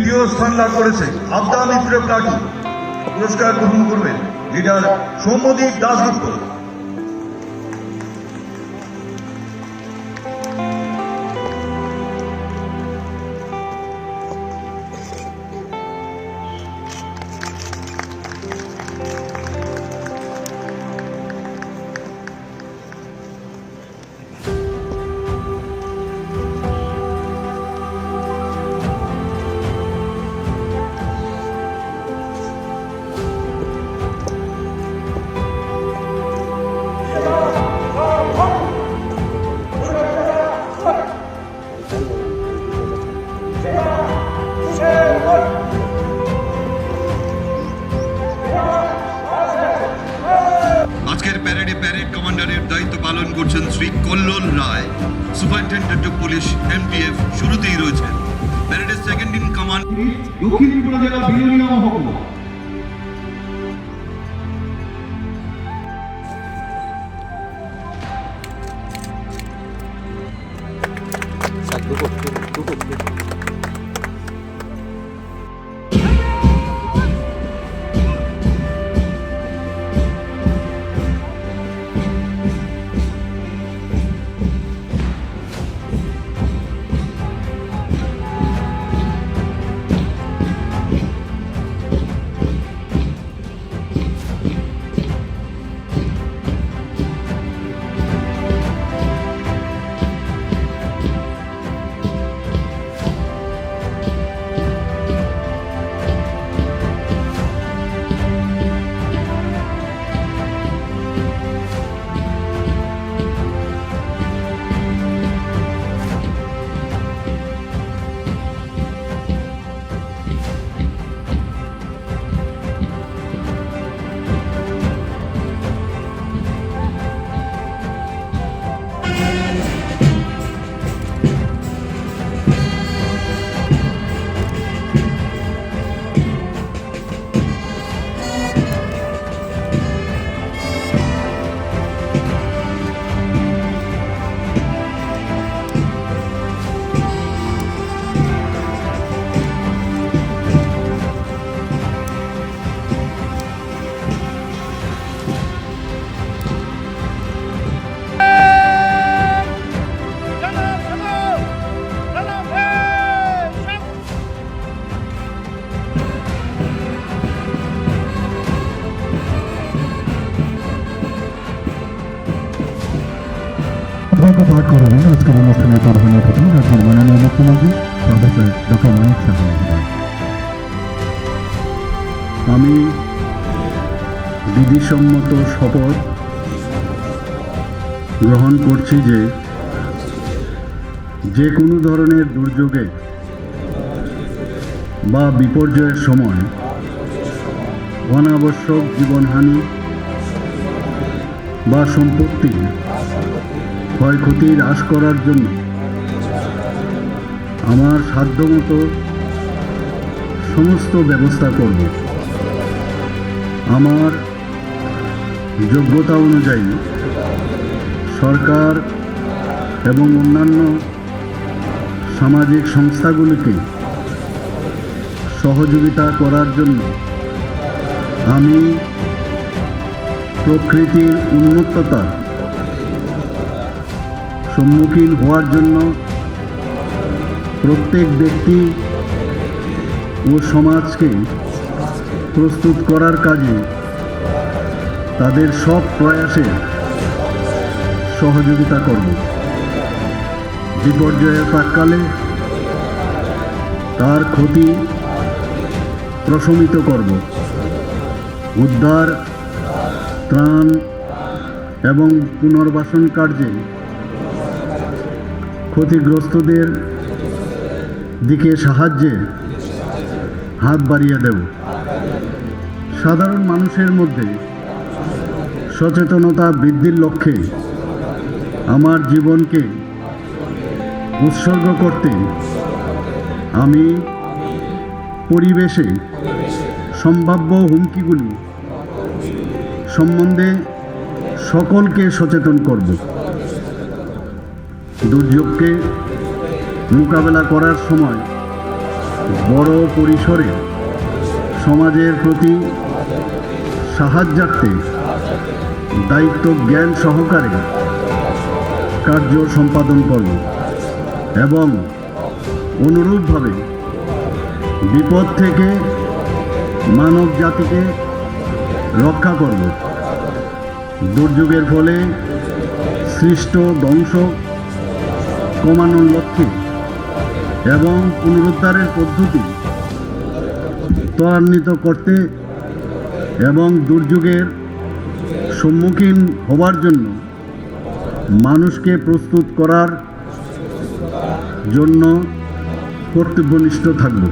দ্বিতীয় স্থান লাভ করেছে আবদা মিত্র প্লাটু। পুরস্কার গ্রহণ করবেন লিডার সৌম্যদীপ দাশগুপ্ত। আজকের প্যারেডে প্যারেড কমান্ডারের দায়িত্ব পালন করছেন শ্রী কল্লোল রায়, সুপারিনটেন্ডেন্ট অফ পুলিশ MPF। শুরুতেই রয়েছেন প্যারেডের সেকেন্ড ইন কমান্ড দক্ষিণ ত্রিপুরা জেলা বিলোনিয়া মহকুমা। পাঠ করাবেন আজকের অনুষ্ঠানের প্রধান অতিথি রাজ্যের মাননীয় মুখ্যমন্ত্রী প্রফেসর ডক্টর মানিক সাহা মহোদয়। আমি বিধিসম্মত শপথ গ্রহণ করছি যে কোনো ধরনের দুর্যোগে বা বিপর্যয়ের সময় অনাবশ্যক জীবনহানি বা সম্পত্তি ক্ষয়ক্ষতি হ্রাস করার জন্য আমার সাধ্যমতো সমস্ত ব্যবস্থা করব। আমার যোগ্যতা অনুযায়ী সরকার এবং অন্যান্য সামাজিক সংস্থাগুলিকে সহযোগিতা করার জন্য আমি প্রকৃতির উন্মত্ততার সম্মুখীন হওয়ার জন্য প্রত্যেক ব্যক্তি ও সমাজকে প্রস্তুত করার কাজে তাদের সব প্রয়াসে সহযোগিতা করব। বিপর্যয়ের প্রাক্কালে তার ক্ষতি প্রশমিত করব। উদ্ধার, ত্রাণ এবং পুনর্বাসন কার্যে ক্ষতিগ্রস্তদের দিকে সাহায্যের হাত বাড়িয়ে দেব। সাধারণ মানুষের মধ্যে সচেতনতা বৃদ্ধির লক্ষ্যে আমার জীবনকে উৎসর্গ করতে আমি পরিবেশে সম্ভাব্য হুমকিগুলি সম্বন্ধে সকলকে সচেতন করব। দুর্যোগকে মোকাবেলা করার সময় বড় পরিসরে সমাজের প্রতি সাহায্যার্থে দায়িত্ব জ্ঞান সহকারে কার্য সম্পাদন করব এবং অনুরূপভাবে বিপদ থেকে মানব জাতিকে রক্ষা করব। দুর্যোগের ফলে সৃষ্ট ধ্বংস কমানোর লক্ষ্যে এবং পুনরুদ্ধারের পদ্ধতি ত্বরান্বিত করতে এবং দুর্যোগের সম্মুখীন হওয়ার জন্য মানুষকে প্রস্তুত করার জন্য কর্তব্যনিষ্ঠ থাকব।